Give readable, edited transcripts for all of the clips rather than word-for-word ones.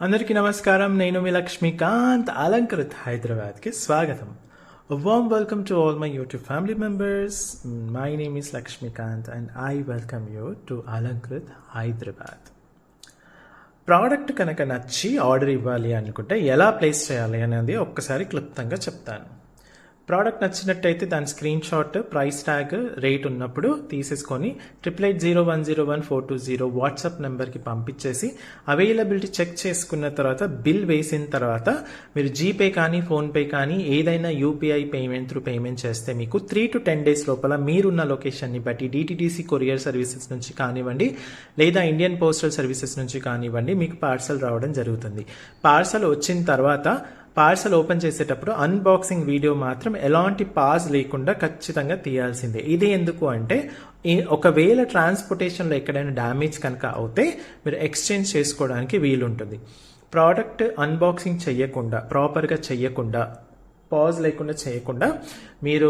అందరికీ నమస్కారం. నేను మీ Lakshmikanth. Alangkrut, Hyderabad ki swagatam. A warm welcome to all my YouTube family members. My name is Lakshmikant and I welcome you to Alangkrut, Hyderabad. Product కనుక నచ్చి order ఇవ్వాలి అనుకుంటే ఎలా place చేయాలి అనేది ఒక్కసారి క్లుప్తంగా చెప్తాను. ప్రోడక్ట్ నచ్చినట్టయితే దాని screen shot, price tag, rate ఉన్నప్పుడు తీసేసుకొని 8801011420 వాట్సాప్ నెంబర్కి పంపించేసి అవైలబిలిటీ చెక్ చేసుకున్న తర్వాత బిల్ వేసిన తర్వాత మీరు జీపే కానీ ఫోన్పే కానీ ఏదైనా యూపీఐ పేమెంట్ చేస్తే మీకు 3 to 10 days లోపల మీరున్న లొకేషన్ని బట్టి డిటిడిసి కొరియర్ సర్వీసెస్ నుంచి కానివ్వండి లేదా ఇండియన్ పోస్టల్ సర్వీసెస్ నుంచి కానివ్వండి మీకు పార్సల్ రావడం జరుగుతుంది. పార్సల్ వచ్చిన తర్వాత పార్సల్ ఓపెన్ చేసేటప్పుడు అన్బాక్సింగ్ వీడియో మాత్రం ఎలాంటి పాజ్ లేకుండా ఖచ్చితంగా తీయాల్సిందే. ఇది ఎందుకు అంటే ఒకవేళ ట్రాన్స్పోర్టేషన్లో ఎక్కడైనా డ్యామేజ్ కనుక అవుతే మీరు ఎక్స్చేంజ్ చేసుకోవడానికి వీలుంటుంది. ప్రోడక్ట్ అన్బాక్సింగ్ చేయకుండా, ప్రాపర్గా చేయకుండా, పాజ్ లేకుండా చేయకుండా మీరు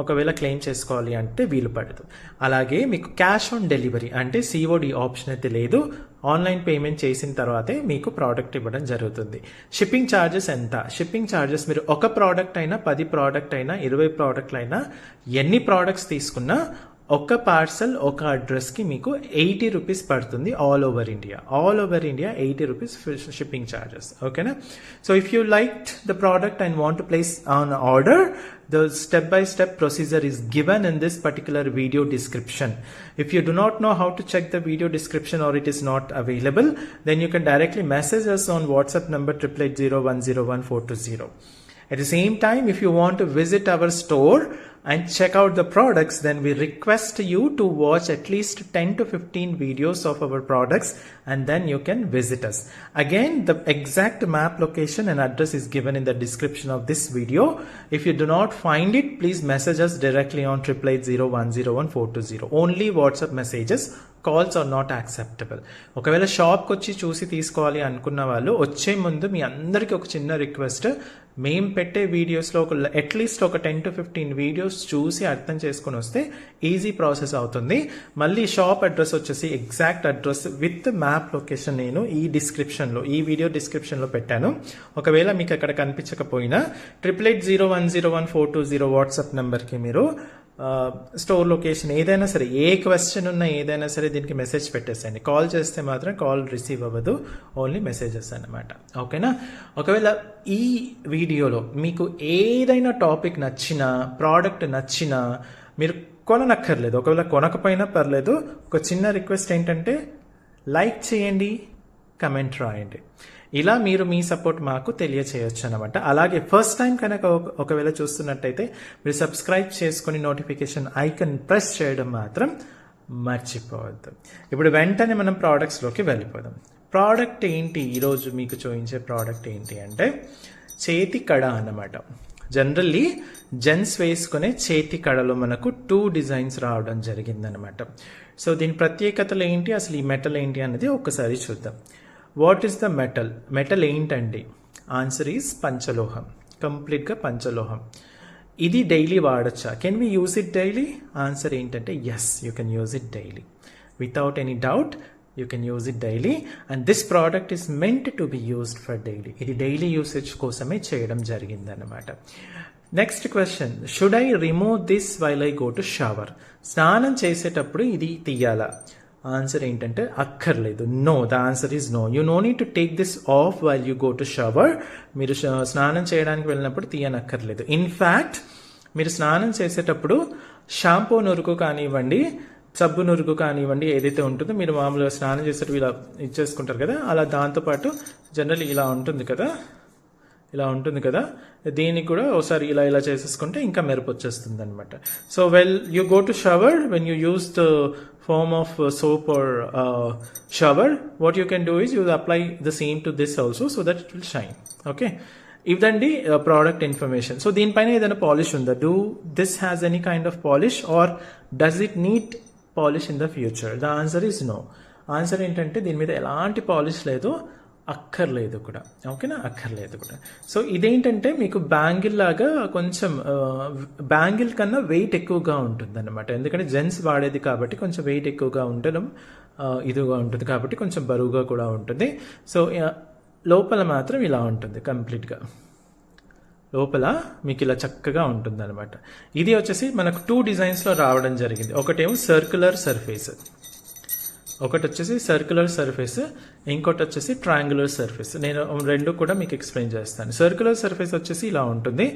ఒకవేళ క్లెయిమ్ చేసుకోవాలి అంటే వీలు పడదు. అలాగే మీకు క్యాష్ ఆన్ డెలివరీ అంటే సిఓడి ఆప్షన్ అయితే లేదు. ఆన్లైన్ పేమెంట్ చేసిన తర్వాతే మీకు ప్రోడక్ట్ ఇవ్వడం జరుగుతుంది. షిప్పింగ్ ఛార్జెస్ ఎంత? షిప్పింగ్ ఛార్జెస్ మీరు ఒక ప్రోడక్ట్ అయినా 10 ప్రోడక్ట్ అయినా 20 ప్రోడక్ట్లు అయినా ఎన్ని ప్రోడక్ట్స్ తీసుకున్నా ఒక పార్సల్ ఒక అడ్రస్కి మీకు 80 రూపీస్ పడుతుంది. All over India 80 rupees shipping charges. ఓకేనా? So if you like the product and want to place on order, the step-by-step procedure is given in this particular video description. If you do not know how to check the video description or it is not available, then you can directly message us on WhatsApp number 8801011420. At the same time, if you want to visit our store and check out the products, then we request you to watch at least 10 to 15 videos of our products and then you can visit us. Again, the exact map location and address is given in the description of this video. If you do not find it, please message us directly on 8801011420. Only WhatsApp messages, calls are not acceptable. ఒకవేళ షాప్కి వచ్చి చూసి తీసుకోవాలి అనుకున్న వాళ్ళు వచ్చే ముందు మీ అందరికీ ఒక చిన్న రిక్వెస్ట్, మేము పెట్టే వీడియోస్లో అట్లీస్ట్ ఒక 10 to 15 వీడియోస్ చూసి అర్థం చేసుకుని వస్తే ఈజీ ప్రాసెస్ అవుతుంది. మళ్ళీ షాప్ అడ్రస్ వచ్చేసి exact address with map location నేను ఈ వీడియో డిస్క్రిప్షన్లో పెట్టాను. ఒకవేళ మీకు అక్కడ కనిపించకపోయినా 8801011420 వాట్సాప్ నెంబర్కి మీరు స్టోర్ లొకేషన్ ఏదైనా సరే, ఏ క్వశ్చన్ ఉన్నా ఏదైనా సరే దీనికి మెసేజ్ పెట్టేసేయండి. కాల్ చేస్తే మాత్రం కాల్ రిసీవ్ అవ్వదు, ఓన్లీ మెసేజెస్ అన్నమాట. ఓకేనా? ఒకవేళ ఈ వీడియోలో మీకు ఏదైనా టాపిక్ నచ్చినా, ప్రోడక్ట్ నచ్చినా మీరు కొననక్కర్లేదు. ఒకవేళ కొనకపోయినా పర్లేదు. ఒక చిన్న రిక్వెస్ట్ ఏంటంటే లైక్ చేయండి, కమెంట్ రాయండి. ఇలా మీరు మీ సపోర్ట్ మాకు తెలియచేయొచ్చు అనమాట. అలాగే ఫస్ట్ టైం కనుక ఒకవేళ చూస్తున్నట్టయితే మీరు సబ్స్క్రైబ్ చేసుకుని నోటిఫికేషన్ ఐకన్ ప్రెస్ చేయడం మాత్రం మర్చిపోవద్దు. ఇప్పుడు వెంటనే మనం ప్రోడక్ట్స్లోకి వెళ్ళిపోదాం. ప్రోడక్ట్ ఏంటి? ఈరోజు మీకు చూపించే ప్రోడక్ట్ ఏంటి అంటే చేతి కడ అన్నమాట. జనరల్లీ జెంట్స్ వేసుకునే చేతి కడలో మనకు 2 డిజైన్స్ రావడం జరిగిందనమాట. సో దీని ప్రత్యేకతలు ఏంటి, అసలు ఈ మెటల్ ఏంటి అనేది ఒక్కసారి చూద్దాం. What is the metal? Metal ఏంటండి? ఆన్సర్ ఈజ్ పంచలోహం. కంప్లీట్గా పంచలోహం. ఇది డైలీ వాడచ్చా? Can we use it daily? Answer ఏంటంటే yes, you can use it daily. Without any doubt you can use it daily and this product is meant to be used for daily. ఇది daily usage కోసమే చేయడం జరిగిందన్నమాట. Next question, should I remove this while I go to shower? స్నానం చేసేటప్పుడు ఇది తీయాలా? Answer ఏంటంటే అక్కర్లేదు. No, the answer is no. You know need to take this off while you go to shower. మీరు స్నానం చేయడానికి వెళ్ళినప్పుడు తీయనక్కర్లేదు. ఇన్ఫ్యాక్ట్ మీరు స్నానం చేసేటప్పుడు షాంపూ నురుగు కానివ్వండి, సబ్బు నురుగు కానివ్వండి, ఏదైతే ఉంటుందో మీరు మామూలుగా స్నానం చేసేటప్పుడు ఇలా ఇచ్చేసుకుంటారు కదా, అలా దాంతోపాటు జనరల్ ఇలా ఉంటుంది కదా, దీనికి కూడా ఒకసారి ఇలా చేసేసుకుంటే ఇంకా మెరుపు వచ్చేస్తుంది అనమాట. So well you go to shower, when you use the form of soap or shower, what you can do is you apply the same to this also so that it will shine. Okay, ఇదండి product information. So దీనిపైన ఏదైనా polish ఉందా? Do this has any kind of polish or does it need polish in the future? The answer is no. Answer ఏంటంటే దీని మీద ఎలాంటి polish లేదు, అక్కర్లేదు కూడా. ఓకేనా? అక్కర్లేదు కూడా. సో ఇదేంటంటే మీకు బ్యాంగిల్ లాగా కొంచెం బ్యాంగిల్ కన్నా వెయిట్ ఎక్కువగా ఉంటుంది అనమాట. ఎందుకంటే జెంట్స్ వాడేది కాబట్టి కొంచెం వెయిట్ ఎక్కువగా ఉండడం ఇదిగా ఉంటుంది కాబట్టి కొంచెం బరువుగా కూడా ఉంటుంది. సో లోపల మాత్రం ఇలా ఉంటుంది కంప్లీట్గా. లోపల మీకు ఇలా చక్కగా ఉంటుంది అనమాట. ఇది వచ్చేసి మనకు 2 డిజైన్స్లో రావడం జరిగింది. ఒకటేమో సర్క్యులర్ సర్ఫేస్, ఒకటి వచ్చేసి సర్క్యులర్ సర్ఫేస్, ఇంకోటి వచ్చేసి ట్రయాంగులర్ సర్ఫేస్. నేను రెండు కూడా మీకు ఎక్స్ప్లెయిన్ చేస్తాను. సర్క్యులర్ సర్ఫేస్ వచ్చేసి ఇలా ఉంటుంది,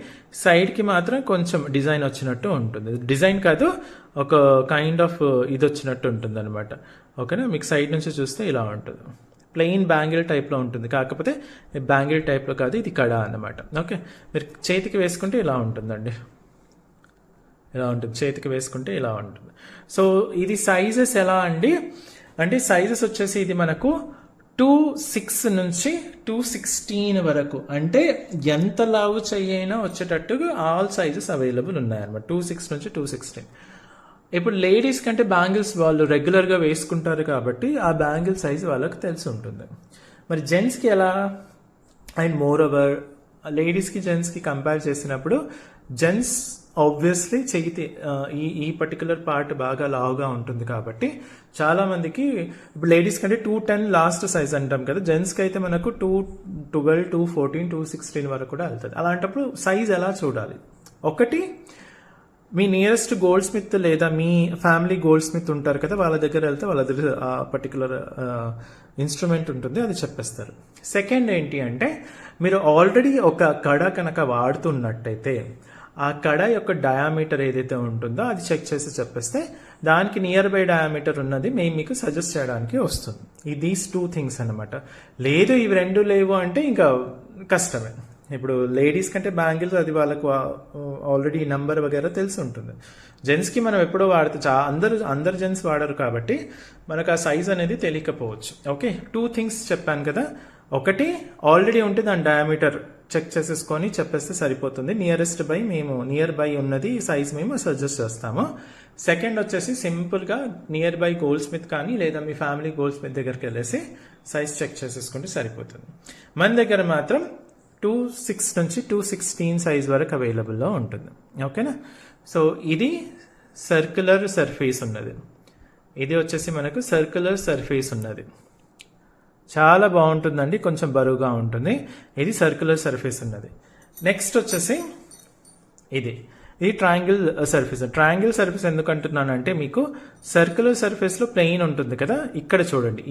సైడ్కి మాత్రం కొంచెం డిజైన్ వచ్చినట్టు ఉంటుంది. డిజైన్ కాదు, ఒక కైండ్ ఆఫ్ ఇది వచ్చినట్టు ఉంటుంది అనమాట. ఓకేనా, మీకు సైడ్ నుంచి చూస్తే ఇలా ఉంటుంది. ప్లెయిన్ బ్యాంగిల్ టైప్లో ఉంటుంది, కాకపోతే బ్యాంగిల్ టైప్లో కాదు, ఇది కడా అన్నమాట. ఓకే, మీరు చేతికి వేసుకుంటే ఇలా ఉంటుందండి, ఇలా ఉంటుంది. చేతికి వేసుకుంటే ఇలా ఉంటుంది. సో ఇది సైజెస్ ఎలా అండి అంటే, సైజెస్ వచ్చేసి ఇది మనకు 2.6 నుంచి 2.16 వరకు, అంటే ఎంత లావు చెయ్యైనా వచ్చేటట్టుగా ఆల్ సైజెస్ అవైలబుల్ ఉన్నాయన్నమాట. 2.6 నుంచి 2.16. ఇప్పుడు లేడీస్ కంటే బ్యాంగిల్స్ వాళ్ళు రెగ్యులర్గా వేసుకుంటారు కాబట్టి ఆ బ్యాంగిల్ సైజ్ వాళ్ళకి తెలిసి ఉంటుంది. మరి జెంట్స్కి ఎలా? అండ్ మోర్ ఓవర్ లేడీస్కి జెంట్స్కి కంపేర్ చేసినప్పుడు జెంట్స్ ఆబ్వియస్లీ చేతి ఈ పర్టికులర్ పార్ట్ బాగా లావుగా ఉంటుంది కాబట్టి చాలా మందికి, ఇప్పుడు లేడీస్ కంటే 210 లాస్ట్ సైజ్ అంటాం కదా, జెంట్స్కి అయితే మనకు 212, 214, 216 వరకు కూడా వెళ్తుంది. అలాంటప్పుడు సైజ్ ఎలా చూడాలి? ఒకటి, మీ నియరెస్ట్ గోల్డ్ స్మిత్ లేదా మీ ఫ్యామిలీ గోల్డ్ స్మిత్ ఉంటారు కదా, వాళ్ళ దగ్గర వెళ్తే వాళ్ళ దగ్గర ఆ పర్టికులర్ ఇన్స్ట్రుమెంట్ ఉంటుంది, అది చెప్పేస్తారు. సెకండ్ ఏంటి అంటే, మీరు ఆల్రెడీ ఒక కడ కనుక వాడుతున్నట్టయితే ఆ కడ యొక్క డయామీటర్ ఏదైతే ఉంటుందో అది చెక్ చేసి చెప్పేస్తే దానికి నియర్ బై డయామీటర్ ఉన్నది మేము మీకు సజెస్ట్ చేయడానికి వస్తుంది. ఈ దీస్ 2 థింగ్స్ అనమాట. లేదు ఇవి రెండు లేవు అంటే ఇంకా కష్టమే. ఇప్పుడు లేడీస్ కంటే బ్యాంగిల్స్ అది వాళ్ళకు ఆల్రెడీ నంబర్ వగేరా తెలిసి ఉంటుంది. జెంట్స్కి మనం ఎప్పుడో వాడితే అందరు జెంట్స్ వాడరు కాబట్టి మనకు ఆ సైజ్ అనేది తెలియకపోవచ్చు. ఓకే, 2 థింగ్స్ చెప్పాను కదా. ఒకటి, ఆల్రెడీ ఉంటే దాని డయామీటర్ చెక్ చేసేసుకొని చెప్పేస్తే సరిపోతుంది. నియర్ బై ఉన్నది సైజ్ మేము సజెస్ట్ చేస్తాము. సెకండ్ వచ్చేసి సింపుల్గా నియర్ బై గోల్డ్ స్మిత్ కానీ లేదా మీ ఫ్యామిలీ గోల్డ్ స్మిత్ దగ్గరికి వెళ్ళేసి సైజ్ చెక్ చేసేసుకుంటే సరిపోతుంది. మన దగ్గర మాత్రం 2.6 నుంచి 2.16 సైజ్ వరకు అవైలబుల్లో ఉంటుంది. ఓకేనా, సో ఇది సర్క్యులర్ సర్ఫేస్ ఉన్నది. ఇది వచ్చేసి మనకు సర్క్యులర్ సర్ఫేస్ ఉన్నది, చాలా బాగుంటుందండి, కొంచెం బరువుగా ఉంటుంది. ఇది సర్క్యులర్ సర్ఫేస్ ఉన్నది. నెక్స్ట్ వచ్చేసి ఇది ట్రయాంగిల్ సర్ఫేస్. ట్రయాంగిల్ సర్ఫేస్ ఎందుకు అంటున్నానంటే, మీకు సర్క్యులర్ సర్ఫేస్లో ప్లెయిన్ ఉంటుంది కదా, ఇక్కడ చూడండి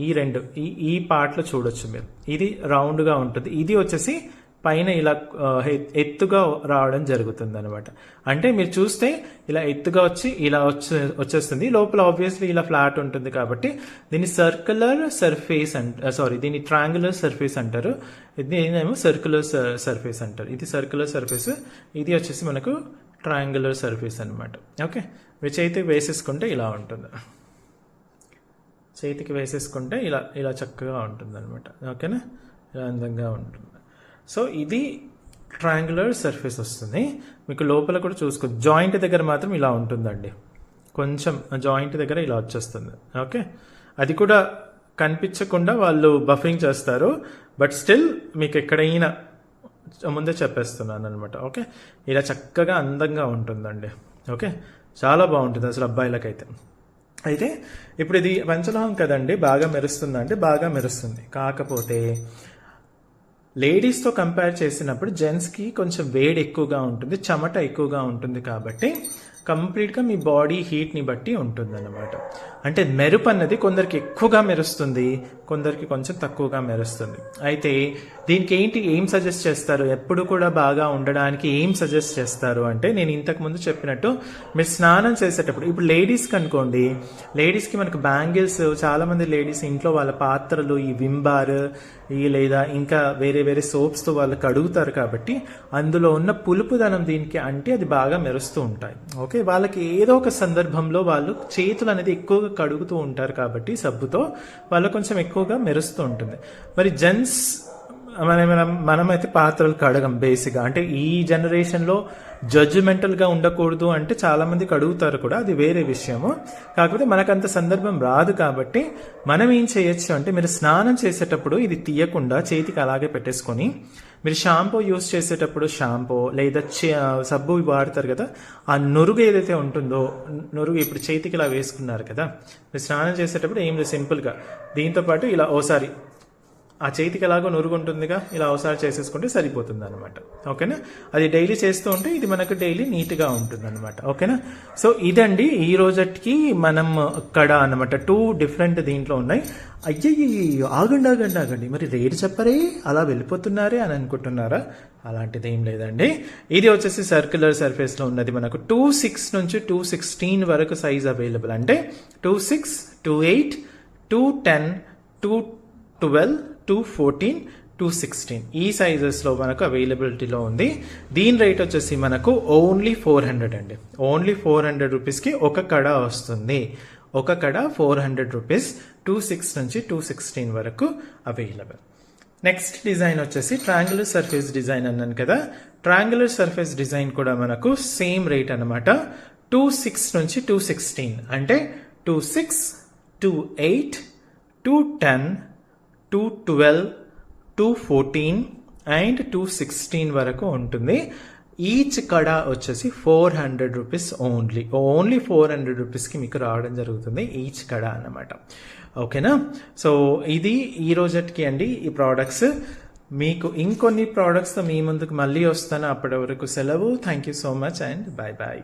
ఈ పార్ట్లో చూడొచ్చు మీరు, ఇది రౌండ్గా ఉంటుంది. ఇది వచ్చేసి పైన ఇలా ఎత్తుగా రావడం జరుగుతుంది అనమాట. అంటే మీరు చూస్తే ఇలా ఎత్తుగా వచ్చి ఇలా వచ్చేస్తుంది. లోపల ఆబ్వియస్లీ ఇలా ఫ్లాట్ ఉంటుంది కాబట్టి దీన్ని సర్క్యులర్ సర్ఫేస్ దీన్ని ట్రయాంగులర్ సర్ఫేస్ అంటారు. దీనేమో సర్క్యులర్ సర్ఫేస్ అంటారు. ఇది సర్క్యులర్ సర్ఫేస్, ఇది వచ్చేసి మనకు ట్రయాంగులర్ సర్ఫేస్ అనమాట. ఓకే, మీరు చేతికి వేసేసుకుంటే ఇలా ఉంటుంది, చేతికి వేసేసుకుంటే ఇలా చక్కగా ఉంటుంది అనమాట. ఓకేనా, ఇలా అందంగా ఉంటుంది. సో ఇది ట్రయాంగులర్ సర్ఫేస్ వస్తుంది. మీకు లోపల కూడా చూసుకో, జాయింట్ దగ్గర మాత్రం ఇలా ఉంటుందండి, కొంచెం జాయింట్ దగ్గర ఇలా వచ్చేస్తుంది. ఓకే, అది కూడా కనిపించకుండా వాళ్ళు బఫరింగ్ చేస్తారు, బట్ స్టిల్ మీకు ఎక్కడైనా ముందే చెప్పేస్తున్నాను అనమాట. ఓకే, ఇలా చక్కగా అందంగా ఉంటుందండి. ఓకే, చాలా బాగుంటుంది అసలు అబ్బాయిలకైతే. అయితే ఇప్పుడు ఇది పంచలోహం కదండి, బాగా మెరుస్తుందా అంటే బాగా మెరుస్తుంది. కాకపోతే లేడీస్తో కంపేర్ చేసినప్పుడు జెంట్స్కి కొంచెం వేడి ఎక్కువగా ఉంటుంది, చెమట ఎక్కువగా ఉంటుంది కాబట్టి కంప్లీట్గా మీ బాడీ హీట్ని బట్టి ఉంటుంది అన్నమాట. అంటే మెరుపు అన్నది కొందరికి ఎక్కువగా మెరుస్తుంది, కొందరికి కొంచెం తక్కువగా మెరుస్తుంది. అయితే దీనికి ఏం సజెస్ట్ చేస్తారు, ఎప్పుడు కూడా బాగా ఉండడానికి ఏం సజెస్ట్ చేస్తారు అంటే, నేను ఇంతకుముందు చెప్పినట్టు మీరు స్నానం చేసేటప్పుడు, ఇప్పుడు లేడీస్కి అనుకోండి, లేడీస్కి మనకు బ్యాంగిల్స్, చాలామంది లేడీస్ ఇంట్లో వాళ్ళ పాత్రలు ఈ విమ్ బార్ లేదా ఇంకా వేరే వేరే సోప్స్తో వాళ్ళు కడుగుతారు కాబట్టి అందులో ఉన్న పులుపుదనం దీనికి అంటే అది బాగా మెరుస్తూ ఉంటాయి. ఓకే, వాళ్ళకి ఏదో ఒక సందర్భంలో వాళ్ళు చేతులు అనేది ఎక్కువగా కడుగుతూ ఉంటారు కాబట్టి సబ్బుతో వాళ్ళు కొంచెం ఎక్కువగా మెరుస్తూ ఉంటుంది. మరి జెంట్స్ మనమైతే పాత్రలు కడగం బేసిక్గా, అంటే ఈ జనరేషన్లో జడ్జిమెంటల్గా ఉండకూడదు అంటే చాలా మంది కడుగుతారు కూడా, అది వేరే విషయము. కాకపోతే మనకంత సందర్భం రాదు కాబట్టి మనం ఏం చేయొచ్చు అంటే, మీరు స్నానం చేసేటప్పుడు ఇది తీయకుండా చేతికి అలాగే పెట్టేసుకొని, మీరు షాంపూ యూస్ చేసేటప్పుడు షాంపూ లేదా సబ్బు వాడతారు కదా, ఆ నురుగు ఏదైతే ఉంటుందో, నురుగు ఇప్పుడు చేతికి ఇలా వేసుకున్నారు కదా, మీరు స్నానం చేసేటప్పుడు ఏం లేదు, సింపుల్గా దీంతో పాటు ఇలా ఓసారి ఆ చేతికి ఎలాగో నురుగుంటుందిగా, ఇలా ఒకసారి చేసేసుకుంటే సరిపోతుంది అనమాట. ఓకేనా, అది డైలీ చేస్తూ ఉంటే ఇది మనకు డైలీ నీట్గా ఉంటుంది అనమాట. ఓకేనా, సో ఇదండి ఈ రోజుకి మనం కడ అనమాట. 2 డిఫరెంట్ దీంట్లో ఉన్నాయి. అయ్యయ్యో, ఆగండి, మరి రేటు చెప్పరే, అలా వెళ్ళిపోతున్నారే అని అనుకుంటున్నారా? అలాంటిది ఏం లేదండి. ఇది వచ్చేసి సర్క్యులర్ సర్ఫేస్లో ఉన్నది. మనకు 2.6 నుంచి 2.16 వరకు సైజ్ అవైలబుల్. అంటే 2.6, 2.8, 2.10, 2.12, 2.14, 2.16 ఈ సైజెస్లో మనకు అవైలబిలిటీలో ఉంది. దీని రేట్ వచ్చేసి మనకు ఓన్లీ 400 అండి. ఓన్లీ 400 రూపీస్కి ఒక కడ వస్తుంది. ఒక కడ 400 రూపీస్, 2.6 నుంచి 2.16 వరకు అవైలబుల్. నెక్స్ట్ డిజైన్ వచ్చేసి ట్రయాంగులర్ సర్ఫేస్ డిజైన్ అన్నాను కదా. ట్రయాంగులర్ సర్ఫేస్ డిజైన్ కూడా మనకు సేమ్ రేట్ అనమాట. 2.6 నుంచి 2.16 అంటే 2.6, 2.8, 2.10, 2.12, 2.14 అండ్ 2.16 వరకు ఉంటుంది. ఈచ్ కడ వచ్చేసి 400 రూపీస్ ఓన్లీ 400 రూపీస్కి మీకు రావడం జరుగుతుంది ఈచ్ కడ అన్నమాట. ఓకేనా, సో ఇది ఈ రోజుకి అండి ఈ ప్రోడక్ట్స్. మీకు ఇంకొన్ని ప్రోడక్ట్స్తో మీ ముందుకు మళ్ళీ వస్తాను. అప్పటి వరకు సెలవు. Thank you so much and bye.